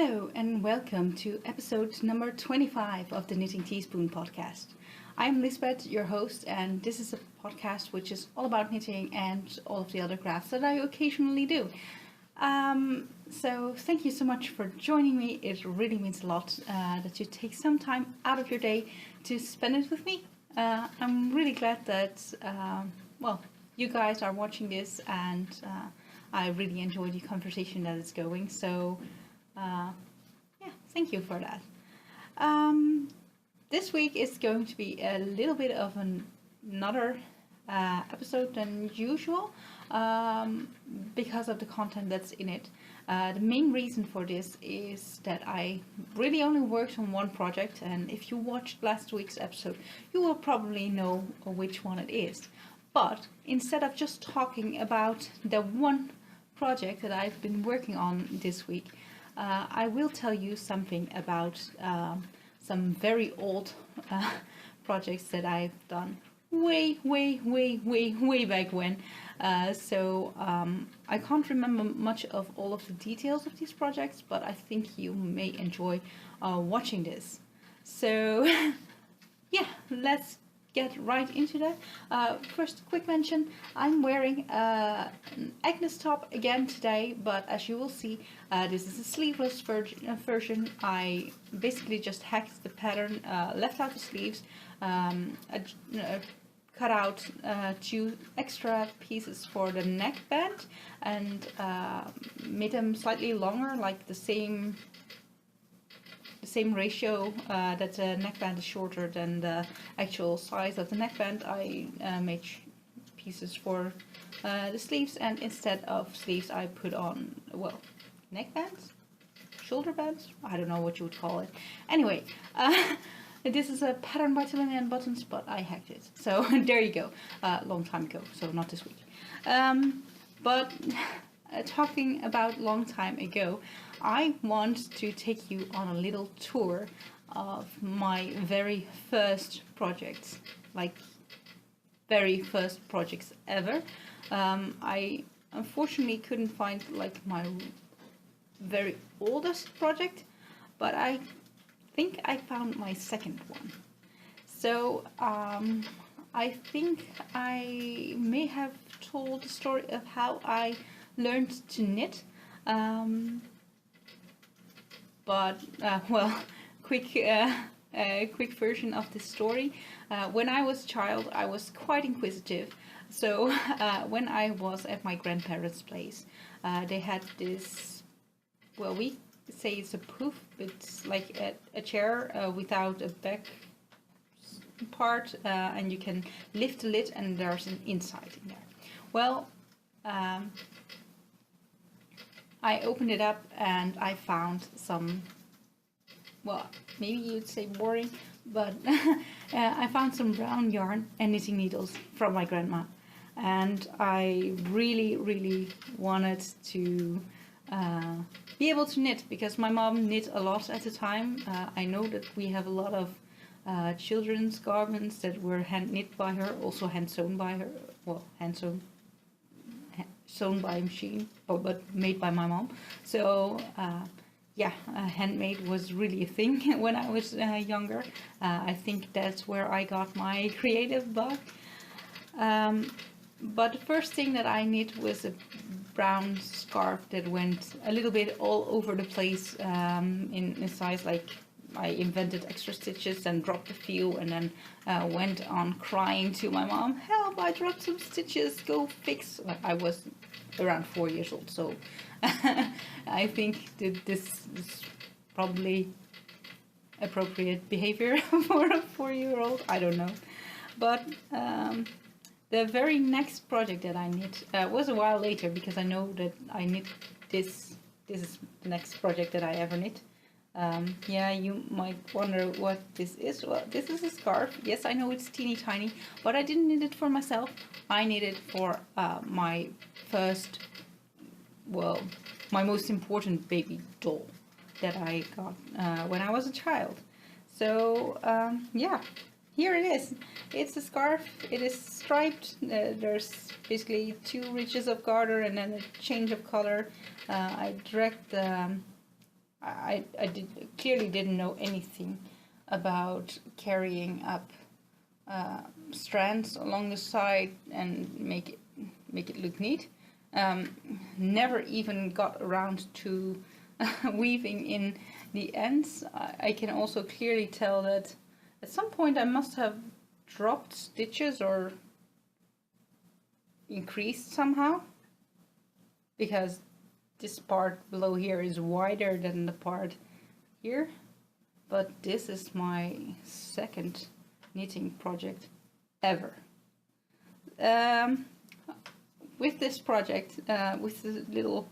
Hello and welcome to episode number 25 of the Knitting Teaspoon podcast. I'm Liesbeth, your host, and this is a podcast which is all about knitting and all of the other crafts that I occasionally do. So thank you so much for joining me. It really means a lot that you take some time out of your day to spend it with me. I'm really glad that, you guys are watching this, and I really enjoy the conversation that is going. So thank you for that. This week is going to be a little bit of another episode than usual because of the content that's in it. The main reason for this is that I really only worked on one project, and if you watched last week's episode, you will probably know which one it is. But instead of just talking about the one project that I've been working on this week, I will tell you something about some very old projects that I've done way back when. So I can't remember much of all of the details of these projects, but I think you may enjoy watching this. So yeah, let's get right into that. First, quick mention, I'm wearing an Agnes top again today, but as you will see, this is a sleeveless version. I basically just hacked the pattern, left out the sleeves, cut out 2 extra pieces for the neckband, and made them slightly longer, like the same ratio that the neckband is shorter than the actual size of the neckband. I made pieces for the sleeves, and instead of sleeves I put on, neckbands? Shoulder bands? I don't know what you would call it. Anyway, this is a pattern by Tillingham Buttons, but I hacked it. So there you go. Long time ago, so not this week. But talking about long time ago, I want to take you on a little tour of my very first projects, like very first projects ever. I unfortunately couldn't find like my very oldest project, but I think I found my second one. So I think I may have told the story of how I learned to knit. Quick version of the story. When I was a child, I was quite inquisitive. So when I was at my grandparents' place, they had this, we say it's a poof. It's like a chair without a back part, and you can lift the lid and there's an inside in there. Well, I opened it up and I found some, maybe you'd say boring, but I found some brown yarn and knitting needles from my grandma. And I really wanted to be able to knit, because my mom knit a lot at the time. I know that we have a lot of children's garments that were hand knit by her, also hand sewn by her, sewn by machine, but made by my mom. So handmade was really a thing when I was younger. I think that's where I got my creative bug. But the first thing that I knit was a brown scarf that went a little bit all over the place in size. Like, I invented extra stitches and dropped a few, and then went on crying to my mom, "Help, I dropped some stitches, go fix." I was around 4 years old, so I think that this is probably appropriate behavior for a 4-year-old. I don't know. But the very next project that I knit was a while later, because I know that I knit this. This is the next project that I ever knit. You might wonder what this is. Well, this is a scarf. Yes, I know it's teeny tiny, but I didn't knit it for myself. I knit it for my first, my most important baby doll that I got when I was a child. So, here it is. It's a scarf. It is striped. There's basically 2 reaches of garter and then a change of color. I dragged clearly didn't know anything about carrying up strands along the side and make it look neat. Never even got around to weaving in the ends. I can also clearly tell that at some point I must have dropped stitches or increased somehow, because this part below here is wider than the part here. But this is my second knitting project ever. With this project, with the little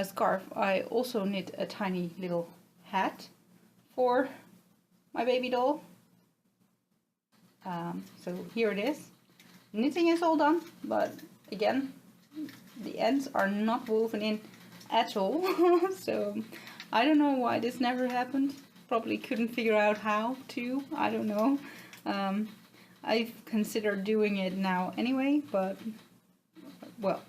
scarf, I also knit a tiny little hat for my baby doll. So here it is. Knitting is all done, but again, the ends are not woven in at all. So I don't know why this never happened. Probably couldn't figure out how to. I don't know. I've considered doing it now anyway, but well,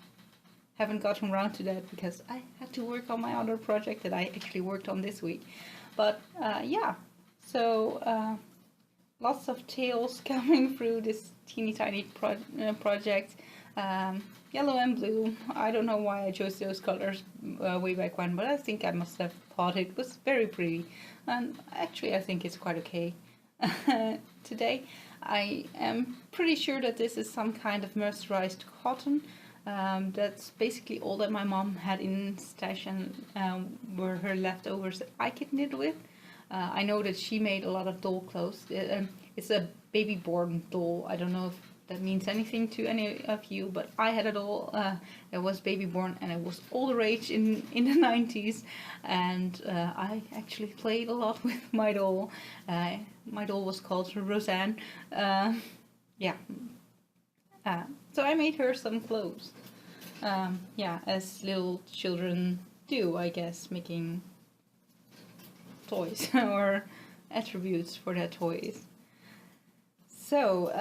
haven't gotten around to that because I had to work on my other project that I actually worked on this week. But yeah, so lots of tails coming through this teeny tiny project. Yellow and blue. I don't know why I chose those colors way back when, but I think I must have thought it was very pretty. And actually I think it's quite okay. Today I am pretty sure that this is some kind of mercerized cotton. That's basically all that my mom had in stash and were her leftovers that I could knit with. I know that she made a lot of doll clothes. It's a baby born doll. I don't know if that means anything to any of you, but I had a doll that was baby born, and it was all the rage in the 90s, and I actually played a lot with my doll. My doll was called Roseanne. Yeah. So I made her some clothes. Yeah, as little children do, I guess, making toys or attributes for their toys. So,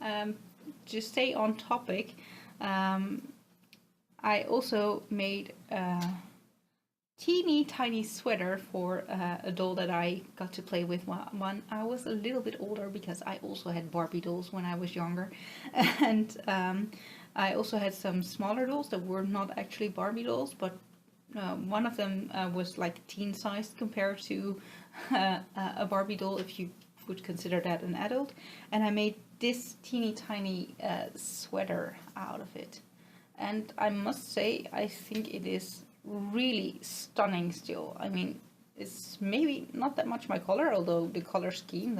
to stay on topic, I also made a teeny tiny sweater for a doll that I got to play with when I was a little bit older, because I also had Barbie dolls when I was younger. And I also had some smaller dolls that were not actually Barbie dolls, but one of them was like teen sized compared to a Barbie doll, if you would consider that an adult. And I made this teeny tiny sweater out of it. And I must say, I think it is really stunning still. I mean, it's maybe not that much my color, although the color scheme,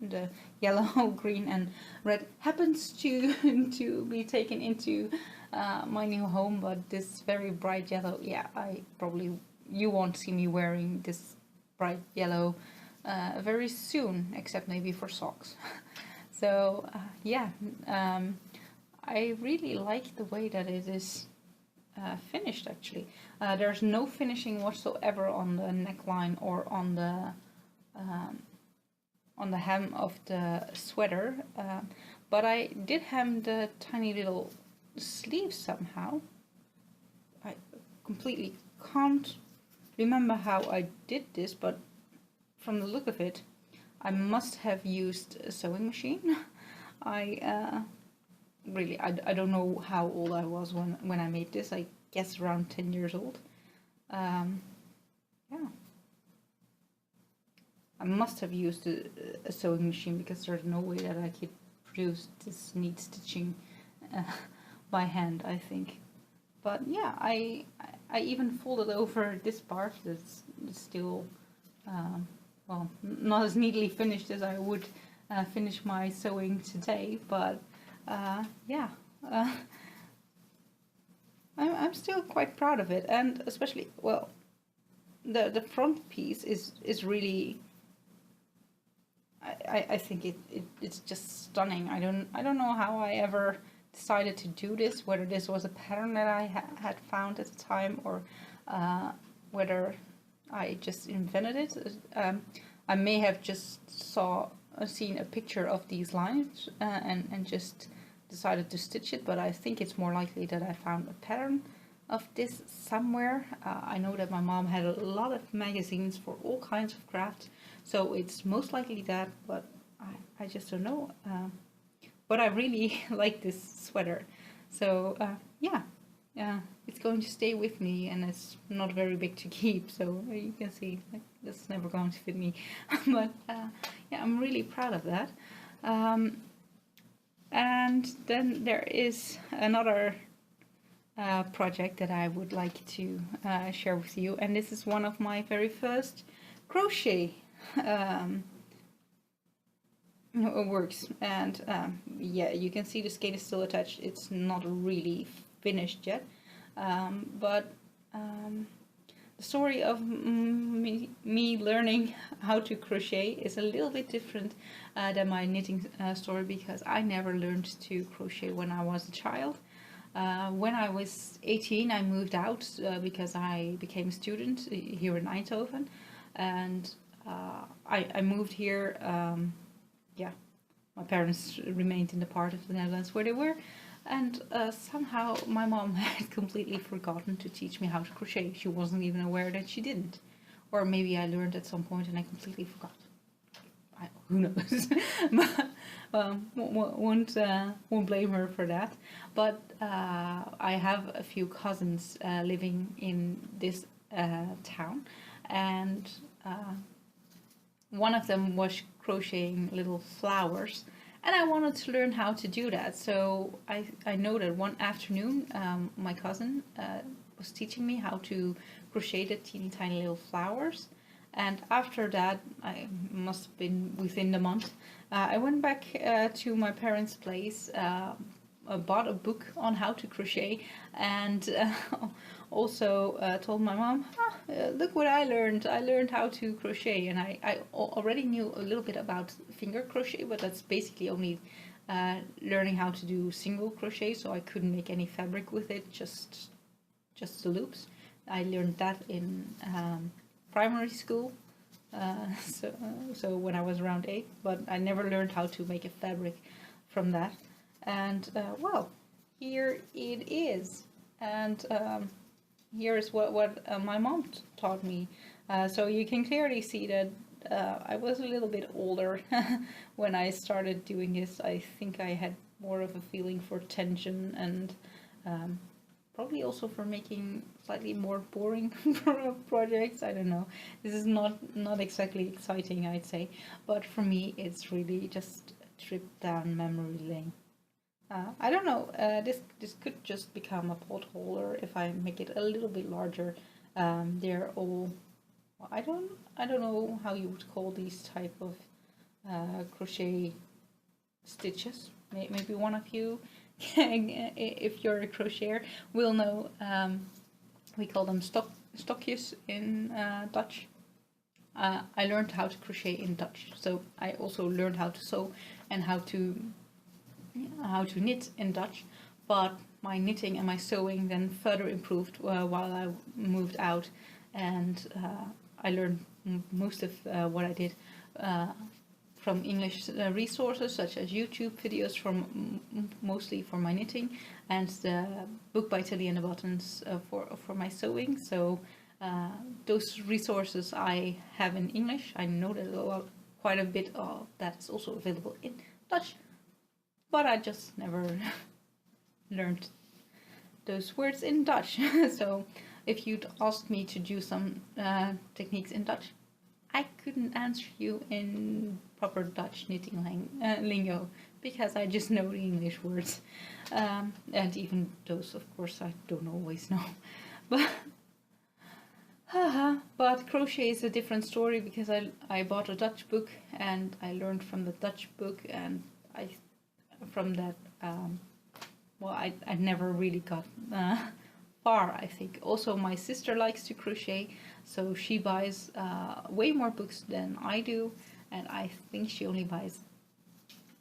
the yellow, green and red happens to be taken into my new home, but this very bright yellow, yeah, you won't see me wearing this bright yellow very soon, except maybe for socks. So yeah, I really like the way that it is finished actually. There's no finishing whatsoever on the neckline or on the hem of the sweater, but I did hem the tiny little sleeves somehow. I completely can't remember how I did this, but from the look of it, I must have used a sewing machine. I don't know how old I was when I made this. I guess around 10 years old. Yeah. I must have used a sewing machine, because there's no way that I could produce this neat stitching by hand, I think. But yeah, I even folded over this part that's still, well, not as neatly finished as I would finish my sewing today, but yeah, I'm still quite proud of it, and especially, well, the front piece is really, I think it's just stunning. I don't know how I ever decided to do this, whether this was a pattern that I had found at the time, or whether I just invented it. I may have just seen a picture of these lines and just decided to stitch it, but I think it's more likely that I found a pattern of this somewhere. I know that my mom had a lot of magazines for all kinds of crafts, so it's most likely that, but I just don't know. But I really like this sweater, so yeah, it's going to stay with me, and it's not very big to keep, so you can see like, it's never going to fit me. But yeah, I'm really proud of that. And then there is another project that I would like to share with you, and this is one of my very first crochet works. And yeah, you can see the skein is still attached. It's not really finished yet, but the story of me learning how to crochet is a little bit different than my knitting story, because I never learned to crochet when I was a child. When I was 18, I moved out because I became a student here in Eindhoven, and I moved here. Yeah, my parents remained in the part of the Netherlands where they were, and somehow my mom had completely forgotten to teach me how to crochet. She wasn't even aware that she didn't. Or maybe I learned at some point and I completely forgot. Who knows? But won't blame her for that. But I have a few cousins living in this town, and one of them was crocheting little flowers, and I wanted to learn how to do that. So I know that one afternoon my cousin was teaching me how to crochet the teeny tiny little flowers. And after that, I must have been within the month, I went back to my parents' place, bought a book on how to crochet, and also told my mom, look what I learned. I learned how to crochet, and I already knew a little bit about finger crochet, but that's basically only learning how to do single crochet, so I couldn't make any fabric with it, just the loops. I learned that in primary school, so when I was around 8, but I never learned how to make a fabric from that. And well, here it is, and here is what my mom taught me. So you can clearly see that I was a little bit older when I started doing this. I think I had more of a feeling for tension, and probably also for making slightly more boring projects. I don't know. This is not exactly exciting, I'd say, but for me it's really just a trip down memory lane. I don't know. This could just become a pot holder if I make it a little bit larger. They're all. Well, I don't know how you would call these type of crochet stitches. Maybe one of you, if you're a crocheter, will know. We call them stokjes in Dutch. I learned how to crochet in Dutch, so I also learned how to sew and how to knit in Dutch, but my knitting and my sewing then further improved while I moved out, and I learned most of what I did from English resources such as YouTube videos, from mostly for my knitting, and the book by Tilly and the Buttons for my sewing. So those resources I have in English. I know that quite a bit of that is also available in Dutch, but I just never learned those words in Dutch. So if you'd asked me to do some techniques in Dutch, I couldn't answer you in proper Dutch knitting lingo, because I just know the English words. And even those, of course, I don't always know. But crochet is a different story, because I bought a Dutch book and I learned from the Dutch book, and from that, well, I never really got far, I think. Also, my sister likes to crochet, so she buys way more books than I do, and I think she only buys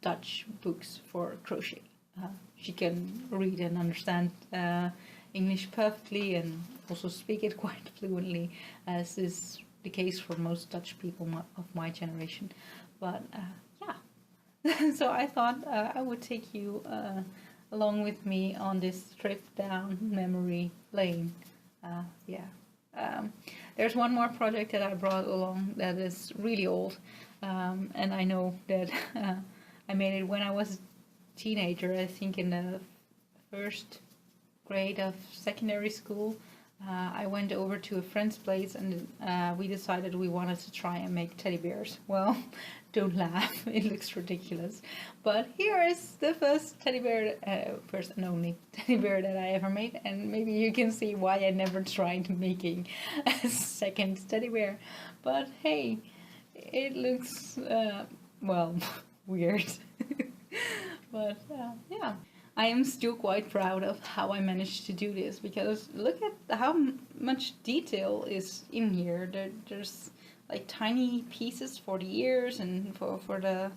Dutch books for crochet. She can read and understand English perfectly, and also speak it quite fluently, as is the case for most Dutch people of my generation. But yeah, so I thought I would take you along with me on this trip down memory lane. Yeah. There's one more project that I brought along that is really old, and I know that I made it when I was a teenager, I think in the first grade of secondary school. I went over to a friend's place and we decided we wanted to try and make teddy bears. Well, don't laugh, it looks ridiculous. But here is the first teddy bear, first and only teddy bear that I ever made. And maybe you can see why I never tried making a second teddy bear. But hey, it looks, well, weird. But yeah. I am still quite proud of how I managed to do this, because look at how much detail is in here. There's like tiny pieces for the ears and for the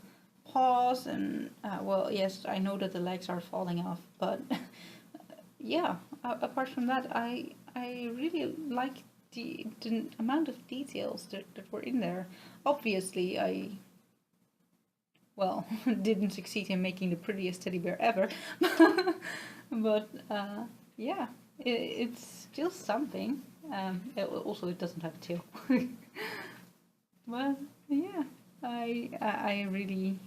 paws, and well, yes, I know that the legs are falling off, but yeah, apart from that, I really like the amount of details that were in there. Obviously, I didn't succeed in making the prettiest teddy bear ever, but yeah, it's still something. It doesn't have a tail. But yeah, I really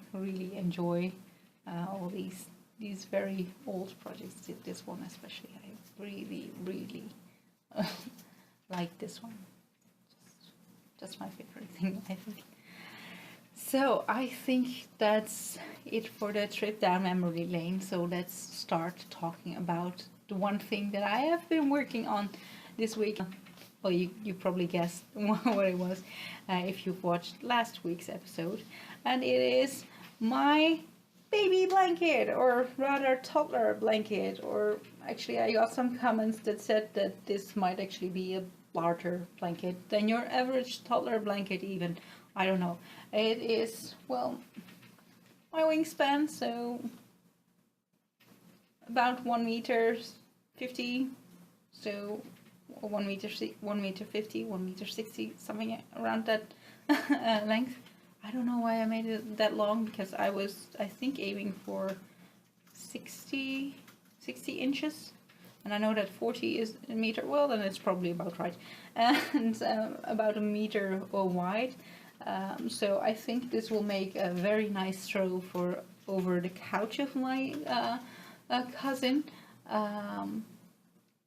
enjoy all these very old projects. This one especially, I really like this one. Just my favorite thing, I think. So I think that's it for the trip down memory lane. So let's start talking about the one thing that I have been working on this week. Well, you probably guessed what it was if you've watched last week's episode. And it is my baby blanket, or rather toddler blanket. Or actually I got some comments that said that this might actually be a larger blanket than your average toddler blanket even. I don't know. It is, well, my wingspan, so about 1 meter 50, so 1 meter 50, 1 meter 60, something around that length. I don't know why I made it that long, because I was, I think, aiming for 60 inches. And I know that 40 is a meter, well, then it's probably about right. And about a meter wide. So I think this will make a very nice throw for over the couch of my cousin.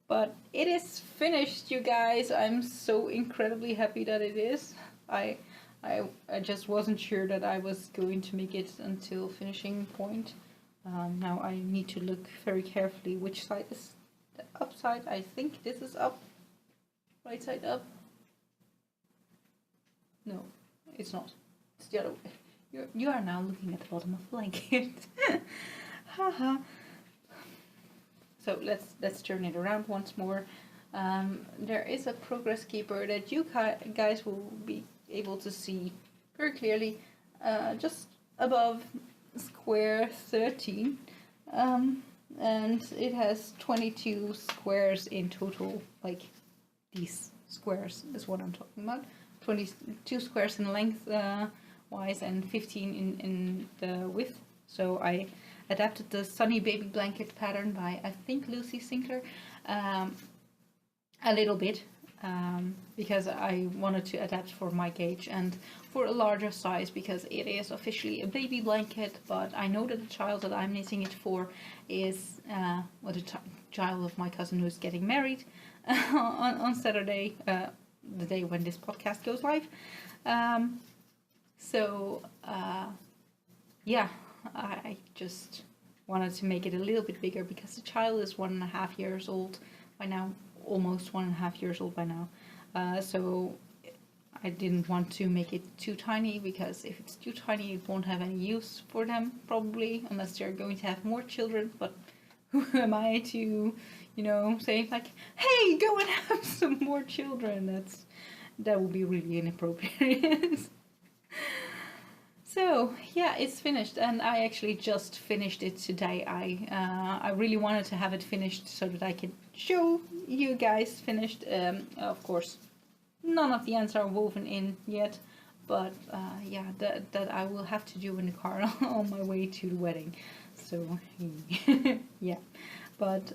But it is finished, you guys. I'm so incredibly happy that it is. I just wasn't sure that I was going to make it until finishing point. Now I need to look very carefully which side is the up side. I think this is up. Right side up. No. It's not. It's the other way. You are now looking at the bottom of the blanket. Haha. So let's turn it around once more. There is a progress keeper that you guys will be able to see very clearly, just above square 13, and it has 22 squares in total. Like these squares is what I'm talking about. 22 squares in length wise and 15 in the width. So I adapted the Sunny Baby Blanket pattern by, I think, Lucy Sinclair a little bit, because I wanted to adapt for my gauge and for a larger size, because it is officially a baby blanket, but I know that the child that I'm knitting it for is the child of my cousin who's getting married on Saturday, the day when this podcast goes live. Yeah, I just wanted to make it a little bit bigger, because the child is 1.5 years old by now, almost 1.5 years old by now. So I didn't want to make it too tiny, because if it's too tiny it won't have any use for them, probably, unless they're going to have more children. But who am I to, say like, hey, go and have some more children? That would be really inappropriate. So yeah, it's finished, and I actually just finished it today. I really wanted to have it finished so that I can show you guys finished. Of course, none of the ends are woven in yet, but yeah, that I will have to do in the car on my way to the wedding. So yeah, but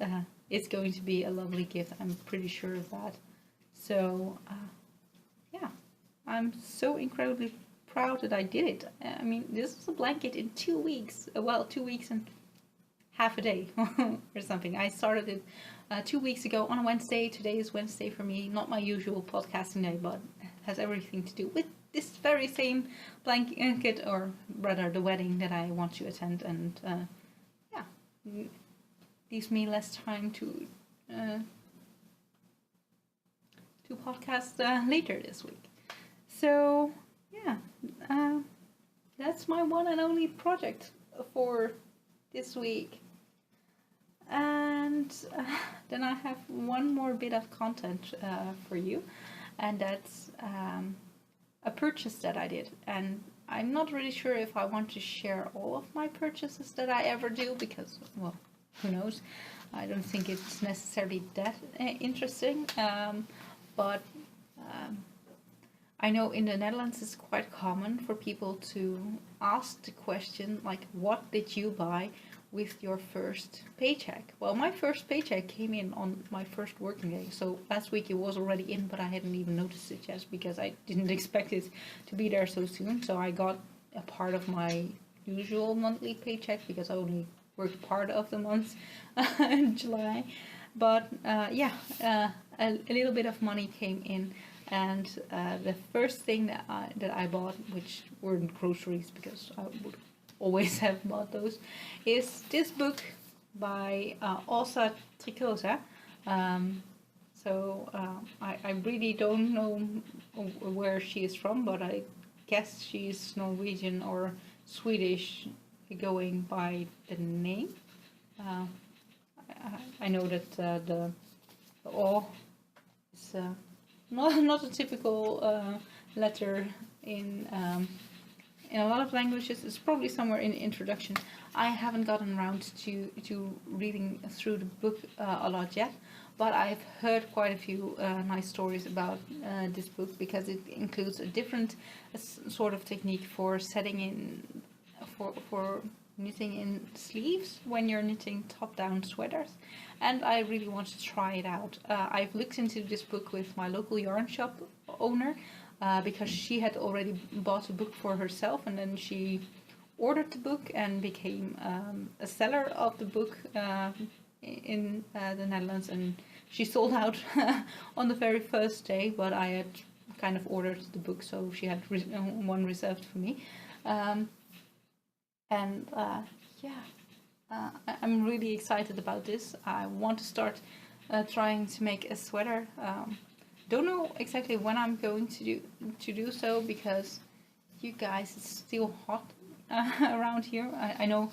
it's going to be a lovely gift. I'm pretty sure of that. So yeah, I'm so incredibly proud that I did it. I mean, this is a blanket in 2 weeks. Well, 2 weeks and half a day or something. I started it 2 weeks ago on a Wednesday. Today is Wednesday for me, not my usual podcasting day, but has everything to do with this very same blanket, or rather the wedding that I want to attend, and yeah, leaves me less time to podcast later this week. So yeah, that's my one and only project for this week. And then I have one more bit of content for you, and that's a purchase that I did. And I'm not really sure if I want to share all of my purchases that I ever do, because, well, who knows? I don't think it's necessarily that interesting. But I know in the Netherlands it's quite common for people to ask the question, like, what did you buy with your first paycheck? Well, my first paycheck came in on my first working day. So last week it was already in, but I hadn't even noticed it yet because I didn't expect it to be there so soon. So I got a part of my usual monthly paycheck because I only worked part of the month in July. But yeah, a little bit of money came in. And the first thing that I bought, which weren't groceries because I would always have bought those, is this book by Åsa Tricosa. So I really don't know where she is from, but I guess she's Norwegian or Swedish, going by the name. I know that the O is not a typical letter in a lot of languages. It's probably somewhere in the introduction. I haven't gotten around to reading through the book a lot yet, but I've heard quite a few nice stories about this book, because it includes a different sort of technique for setting in for knitting in sleeves when you're knitting top-down sweaters, and I really want to try it out. I've looked into this book with my local yarn shop owner, because she had already bought a book for herself, and then she ordered the book and became a seller of the book in the Netherlands, and she sold out on the very first day, but I had kind of ordered the book, so she had one reserved for me. I'm really excited about this. I want to start trying to make a sweater. Don't know exactly when I'm going to do so, because you guys, it's still hot around here. I know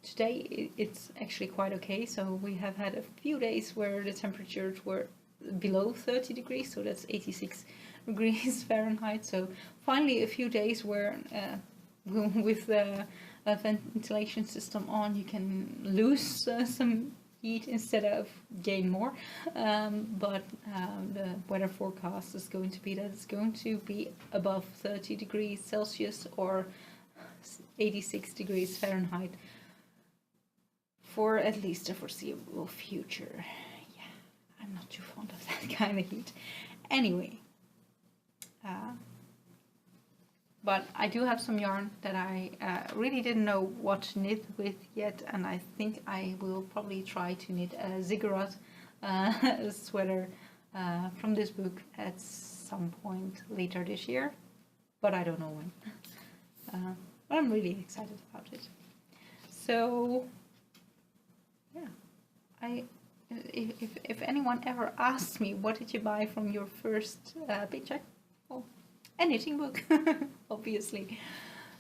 today it's actually quite okay. So we have had a few days where the temperatures were below 30 degrees, so that's 86 degrees Fahrenheit. So finally a few days where with the ventilation system on, you can lose some heat instead of gain more. But the weather forecast is going to be that it's going to be above 30 degrees Celsius or 86 degrees Fahrenheit for at least the foreseeable future. Yeah, I'm not too fond of that kind of heat. Anyway, but I do have some yarn that I really didn't know what to knit with yet, and I think I will probably try to knit a ziggurat sweater from this book at some point later this year, but I don't know when. But I'm really excited about it. So yeah, if anyone ever asks me what did you buy from your first paycheck, well, a knitting book, obviously.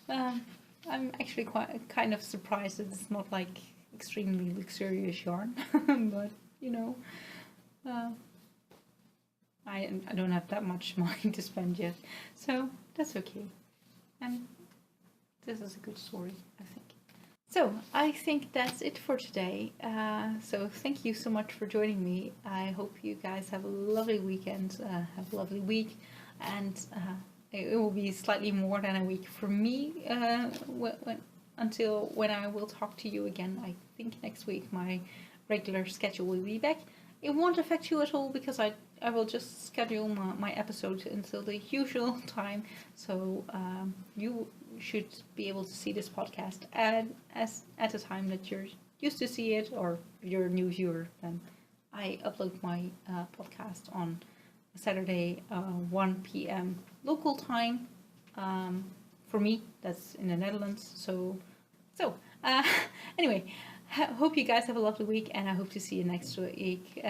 I'm actually quite kind of surprised that it's not like extremely luxurious yarn, but you know, I don't have that much money to spend yet, so that's okay. And this is a good story, I think. So I think that's it for today. So thank you so much for joining me. I hope you guys have a lovely weekend, have a lovely week, and it will be slightly more than a week for me when until when I will talk to you again. I think next week my regular schedule will be back. It won't affect you at all because I will just schedule my episode until the usual time. So you should be able to see this podcast at a time that you're used to see it, or if you're a new viewer, then I upload my podcast on Saturday 1 p.m. local time. For me, that's in the Netherlands. So anyway, hope you guys have a lovely week, and I hope to see you next week.